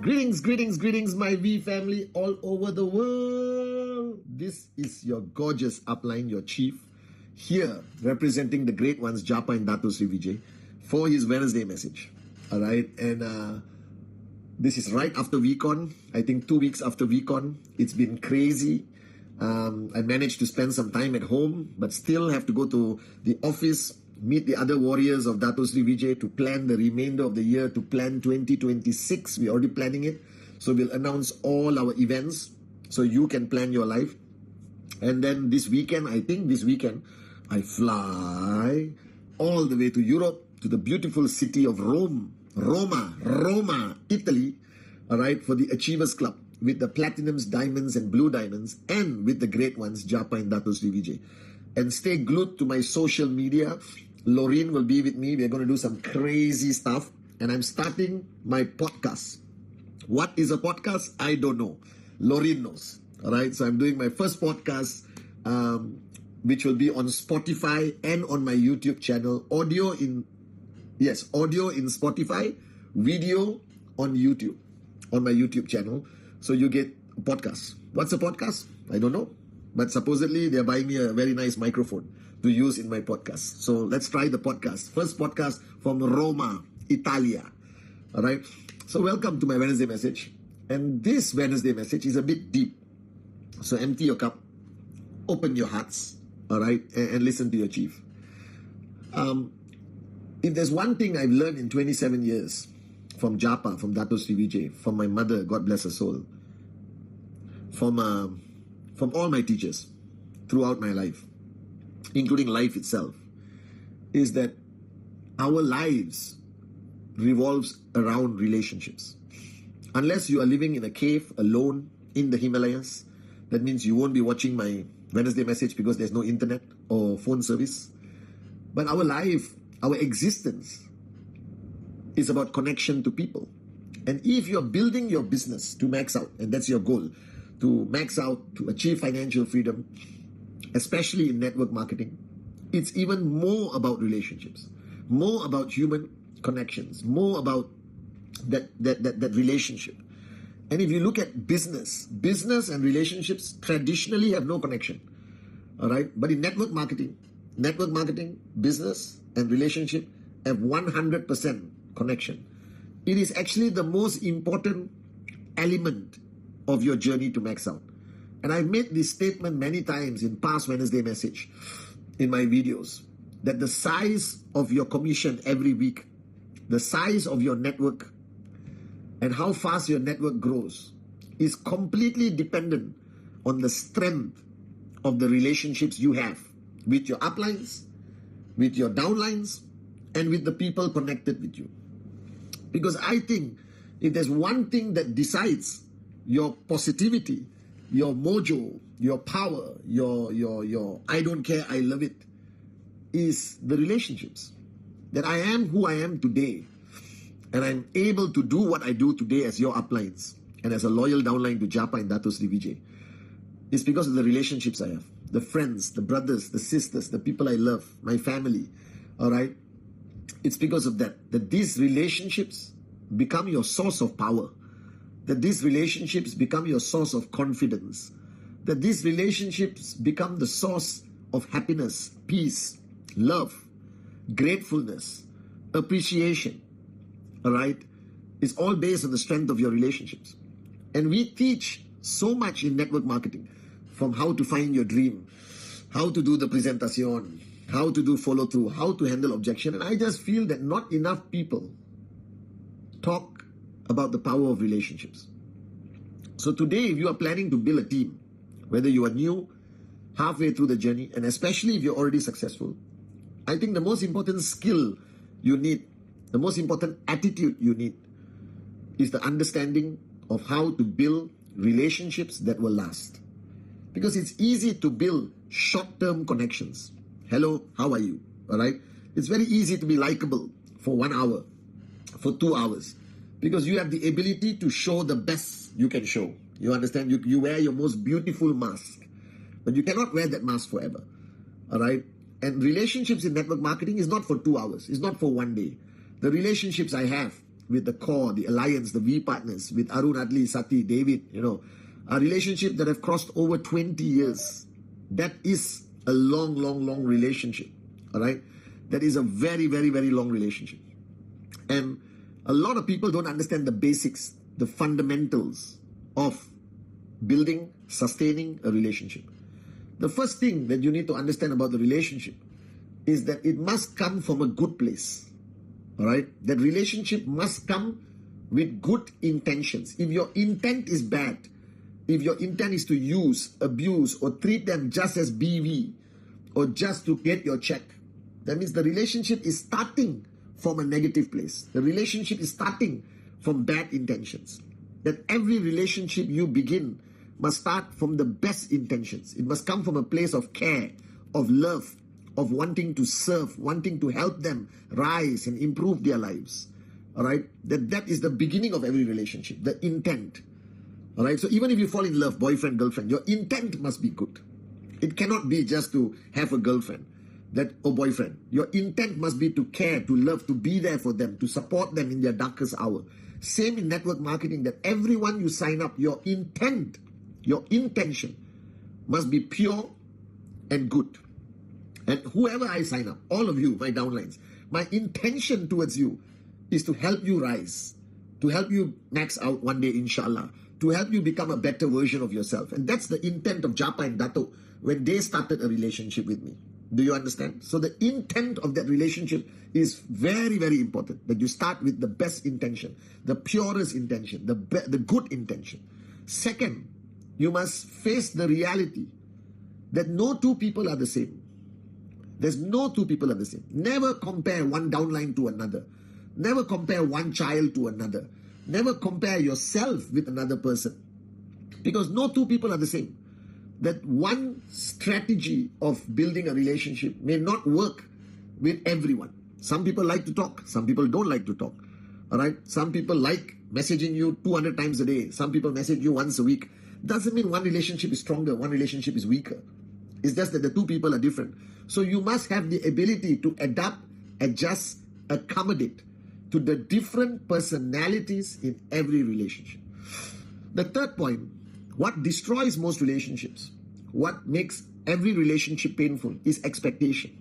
Greetings, my V family all over the world. This is your gorgeous upline, your chief, here representing the great ones, Japa and Dato Sri Vijay, for his Wednesday message. All right, and this is right after VCon. I think 2 weeks after VCon. It's been crazy. I managed to spend some time at home, but still have to go to the office, meet the other warriors of Dato Sri Vijay to plan the remainder of the year, to plan 2026. We're already planning it. So we'll announce all our events so you can plan your life. And then this weekend, I fly all the way to Europe, to the beautiful city of Roma, Italy, all right, for the Achievers Club with the Platinums, Diamonds and Blue Diamonds, and with the great ones, Japa and Dato Sri Vijay. And stay glued to my social media. Lorraine will be with me. We're going to do some crazy stuff. And I'm starting my podcast. What is a podcast? I don't know. Lorraine knows. All right. So I'm doing my first podcast, which will be on Spotify and on my YouTube channel. Audio in Spotify, video on YouTube, on my YouTube channel. So you get a podcast. What's a podcast? I don't know. But supposedly they're buying me a very nice microphone to use in my podcast. So let's try the podcast. First podcast from Roma, Italia. All right. So welcome to my Wednesday message. And this Wednesday message is a bit deep. So empty your cup, open your hearts, all right, and listen to your chief. If there's one thing I've learned in 27 years from Japa, from Dato Sri Vijay, from my mother, God bless her soul, from all my teachers throughout my life, including life itself, is that our lives revolves around relationships. Unless you are living in a cave alone in the Himalayas, that means you won't be watching my Wednesday message because there's no internet or phone service. But our life, our existence is about connection to people. And if you're building your business to max out, and that's your goal, to max out, to achieve financial freedom, especially in network marketing, it's even more about relationships, more about human connections, more about that relationship. And if you look at business and relationships traditionally have no connection. All right. But in network marketing, business and relationship have 100% connection. It is actually the most important element of your journey to max out. And I've made this statement many times in past Wednesday message, in my videos, that the size of your commission every week, the size of your network, and how fast your network grows is completely dependent on the strength of the relationships you have with your uplines, with your downlines, and with the people connected with you. Because I think if there's one thing that decides your positivity, your mojo, your power, your I don't care, I love it, is the relationships. That I am who I am today, and I'm able to do what I do today as your uplines and as a loyal downline to Japa and Dato Sri Vijay. It's because of the relationships I have, the friends, the brothers, the sisters, the people I love, my family. All right. It's because of that these relationships become your source of power, that these relationships become your source of confidence, that these relationships become the source of happiness, peace, love, gratefulness, appreciation. All right? It's all based on the strength of your relationships. And we teach so much in network marketing, from how to find your dream, how to do the presentation, how to do follow through, how to handle objection. And I just feel that not enough people talk about the power of relationships. So today, if you are planning to build a team, whether you are new, halfway through the journey, and especially if you're already successful, I think the most important skill you need, the most important attitude you need, is the understanding of how to build relationships that will last. Because it's easy to build short-term connections. Hello, how are you? All right? It's very easy to be likable for 1 hour, for 2 hours, because you have the ability to show the best you can show. You understand? You wear your most beautiful mask, but you cannot wear that mask forever. All right? And relationships in network marketing is not for 2 hours. It's not for 1 day. The relationships I have with the core, the alliance, the V partners, with Arun, Adli, Sati, David, a relationship that have crossed over 20 years. That is a long, long, long relationship. All right. That is a very, very, very long relationship. And a lot of people don't understand the basics, the fundamentals of building, sustaining a relationship. The first thing that you need to understand about the relationship is that it must come from a good place. All right? That relationship must come with good intentions. If your intent is bad, if your intent is to use, abuse, or treat them just as BV, or just to get your check, that means the relationship is starting from a negative place. The relationship is starting from bad intentions. That every relationship you begin must start from the best intentions. It must come from a place of care, of love, of wanting to serve, wanting to help them rise and improve their lives. All right? That is the beginning of every relationship, the intent. All right? So even if you fall in love, boyfriend, girlfriend, your intent must be good. It cannot be just to have a girlfriend or boyfriend. Your intent must be to care, to love, to be there for them, to support them in their darkest hour. Same in network marketing, that everyone you sign up, your intent, your intention must be pure and good. And whoever I sign up, all of you, my downlines, my intention towards you is to help you rise, to help you max out one day, inshallah, to help you become a better version of yourself. And that's the intent of Japa and Dato when they started a relationship with me. Do you understand? So the intent of that relationship is very, very important. That you start with the best intention, the purest intention, the good intention. Second, you must face the reality that no two people are the same. There's no two people are the same. Never compare one downline to another. Never compare one child to another. Never compare yourself with another person. Because no two people are the same. That one strategy of building a relationship may not work with everyone. Some people like to talk. Some people don't like to talk. All right? Some people like messaging you 200 times a day. Some people message you once a week. Doesn't mean one relationship is stronger, one relationship is weaker. It's just that the two people are different. So you must have the ability to adapt, adjust, accommodate to the different personalities in every relationship. The third point, what destroys most relationships, what makes every relationship painful is expectation.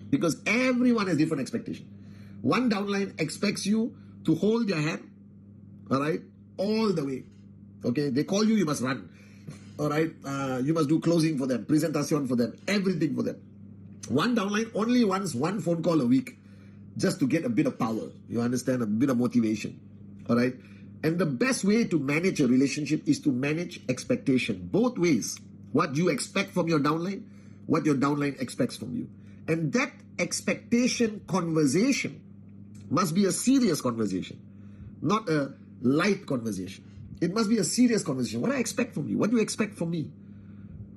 Because everyone has different expectation. One downline expects you to hold their hand, all right, all the way. Okay, they call you, you must run. All right, you must do closing for them, presentation for them, everything for them. One downline only wants one phone call a week just to get a bit of power. You understand? A bit of motivation. All right. And the best way to manage a relationship is to manage expectation. Both ways. What you expect from your downline, what your downline expects from you. And that expectation conversation must be a serious conversation, not a light conversation. It must be a serious conversation. What do I expect from you? What do you expect from me?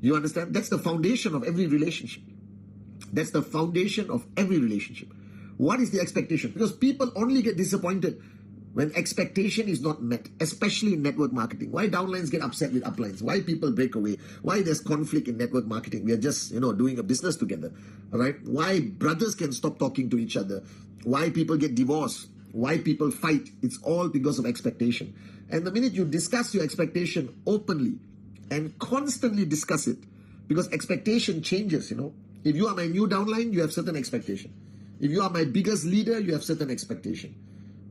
You understand? That's the foundation of every relationship. That's the foundation of every relationship. What is the expectation? Because people only get disappointed when expectation is not met, especially in network marketing. Why downlines get upset with uplines? Why people break away? Why there's conflict in network marketing? We are just, doing a business together. All right? Why brothers can stop talking to each other? Why people get divorced? Why people fight? It's all because of expectation. And the minute you discuss your expectation openly and constantly discuss it, because expectation changes, If you are my new downline, you have certain expectation. If you are my biggest leader, you have certain expectation.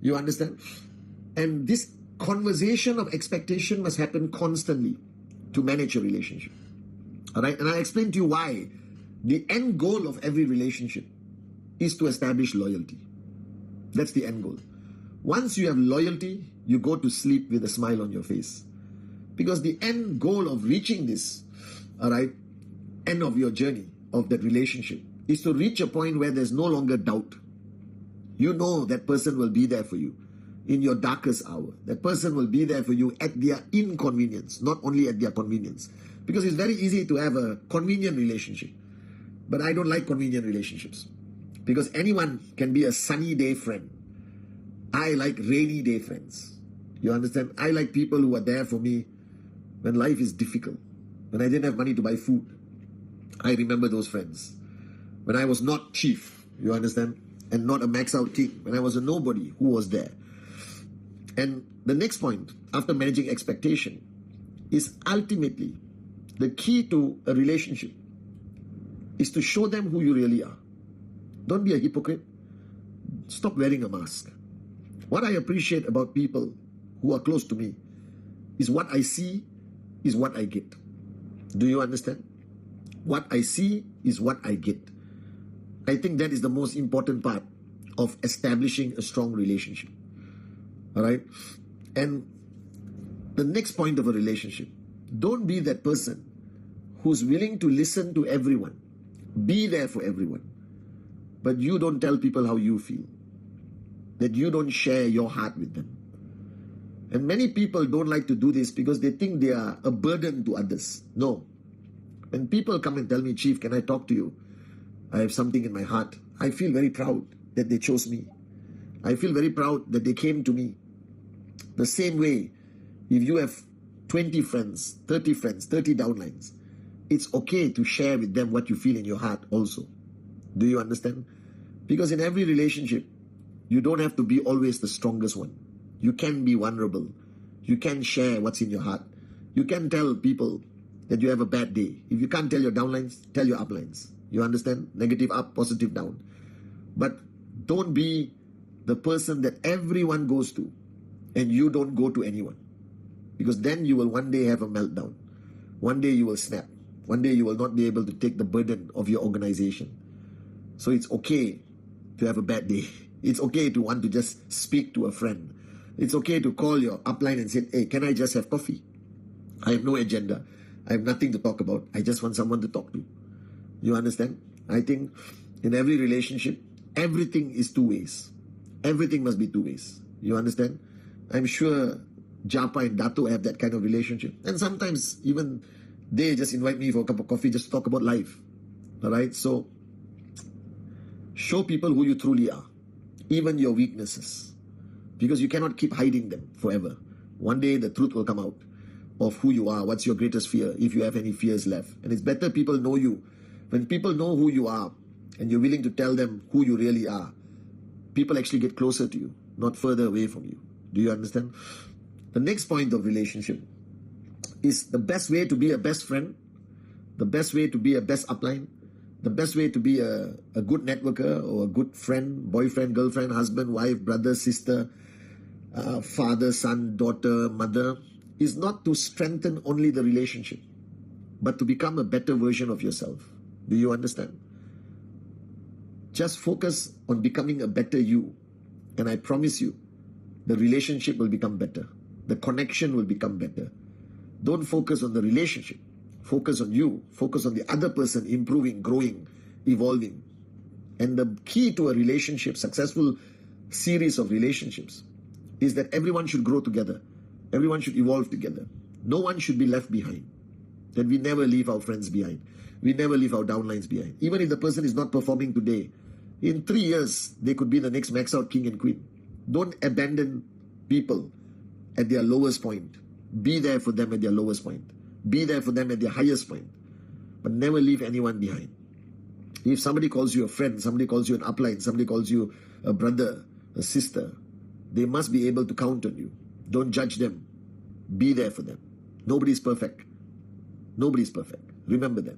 You understand? And this conversation of expectation must happen constantly to manage a relationship. All right? And I explained to you why the end goal of every relationship is to establish loyalty. That's the end goal. Once you have loyalty, you go to sleep with a smile on your face. Because the end goal of reaching this, all right, end of your journey of that relationship is to reach a point where there's no longer doubt. You know that person will be there for you in your darkest hour. That person will be there for you at their inconvenience, not only at their convenience. Because it's very easy to have a convenient relationship. But I don't like convenient relationships. Because anyone can be a sunny day friend. I like rainy day friends. You understand? I like people who are there for me when life is difficult. When I didn't have money to buy food. I remember those friends. When I was not chief, you understand? And not a max out king. When I was a nobody, who was there? And the next point, after managing expectation, is ultimately the key to a relationship is to show them who you really are. Don't be a hypocrite. Stop wearing a mask. What I appreciate about people who are close to me is what I see is what I get. Do you understand? What I see is what I get. I think that is the most important part of establishing a strong relationship. All right? And the next point of a relationship, don't be that person who's willing to listen to everyone. Be there for everyone. But you don't tell people how you feel. That you don't share your heart with them. And many people don't like to do this because they think they are a burden to others. No. When people come and tell me, Chief, can I talk to you? I have something in my heart. I feel very proud that they chose me. I feel very proud that they came to me. The same way, if you have 20 friends, 30 downlines, it's okay to share with them what you feel in your heart also. Do you understand? Because in every relationship, you don't have to be always the strongest one. You can be vulnerable. You can share what's in your heart. You can tell people that you have a bad day. If you can't tell your downlines, tell your uplines. You understand? Negative up, positive down. But don't be the person that everyone goes to and you don't go to anyone. Because then you will one day have a meltdown. One day you will snap. One day you will not be able to take the burden of your organization. So it's okay to have a bad day. It's okay to want to just speak to a friend. It's okay to call your upline and say, hey, can I just have coffee? I have no agenda. I have nothing to talk about. I just want someone to talk to. You understand? I think in every relationship, everything is two ways. Everything must be two ways. You understand? I'm sure Japa and Dato have that kind of relationship. And sometimes even they just invite me for a cup of coffee just to talk about life. All right? So show people who you truly are, even your weaknesses, because you cannot keep hiding them forever. One day the truth will come out of who you are, what's your greatest fear, if you have any fears left. And it's better people know you. When people know who you are and you're willing to tell them who you really are, people actually get closer to you, not further away from you. Do you understand? The next point of relationship is the best way to be a best friend, the best way to be a best upline, the best way to be a good networker or a good friend, boyfriend, girlfriend, husband, wife, brother, sister, father, son, daughter, mother, is not to strengthen only the relationship, but to become a better version of yourself. Do you understand? Just focus on becoming a better you, and I promise you, the relationship will become better. The connection will become better. Don't focus on the relationship. Focus on you. Focus on the other person improving, growing, evolving. And the key to a relationship, successful series of relationships, is that everyone should grow together. Everyone should evolve together. No one should be left behind. That we never leave our friends behind. We never leave our downlines behind. Even if the person is not performing today, in 3 years, they could be the next max out king and queen. Don't abandon people at their lowest point. Be there for them at their lowest point. Be there for them at their highest point. But never leave anyone behind. If somebody calls you a friend, somebody calls you an upline, somebody calls you a brother, a sister, they must be able to count on you. Don't judge them. Be there for them. Nobody's perfect. Nobody's perfect. Remember that.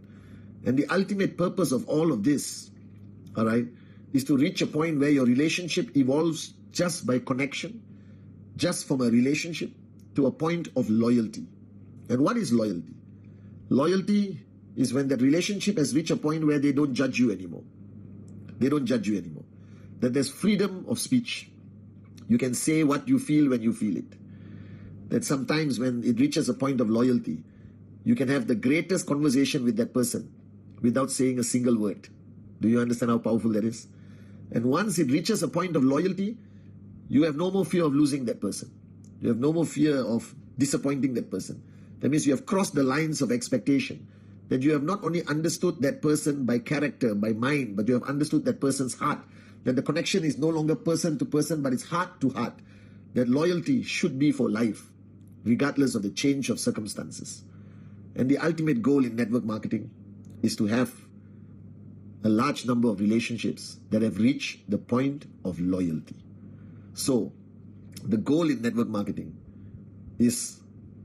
And the ultimate purpose of all of this, all right, is to reach a point where your relationship evolves just by connection, just from a relationship to a point of loyalty. And what is loyalty? Loyalty is when that relationship has reached a point where they don't judge you anymore. They don't judge you anymore. That there's freedom of speech. You can say what you feel when you feel it. That sometimes when it reaches a point of loyalty, you can have the greatest conversation with that person without saying a single word. Do you understand how powerful that is? And once it reaches a point of loyalty, you have no more fear of losing that person. You have no more fear of disappointing that person. That means you have crossed the lines of expectation. That you have not only understood that person by character, by mind, but you have understood that person's heart. That the connection is no longer person to person, but it's heart to heart. That loyalty should be for life, regardless of the change of circumstances. And the ultimate goal in network marketing is to have a large number of relationships that have reached the point of loyalty. So, The goal in network marketing is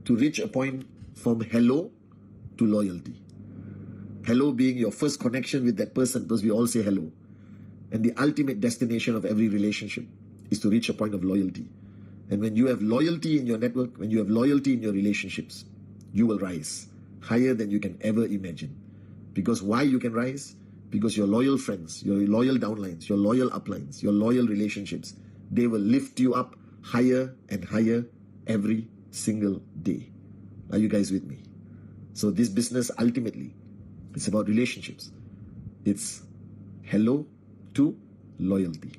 to reach a point from hello to loyalty. Hello being your first connection with that person, because we all say hello. And the ultimate destination of every relationship is to reach a point of loyalty. And when you have loyalty in your network, when you have loyalty in your relationships, you will rise higher than you can ever imagine. Because why you can rise? Because your loyal friends, your loyal downlines, your loyal uplines, your loyal relationships, they will lift you up higher and higher every single day. Are you guys with me? So this business ultimately, it's about relationships. It's hello to loyalty.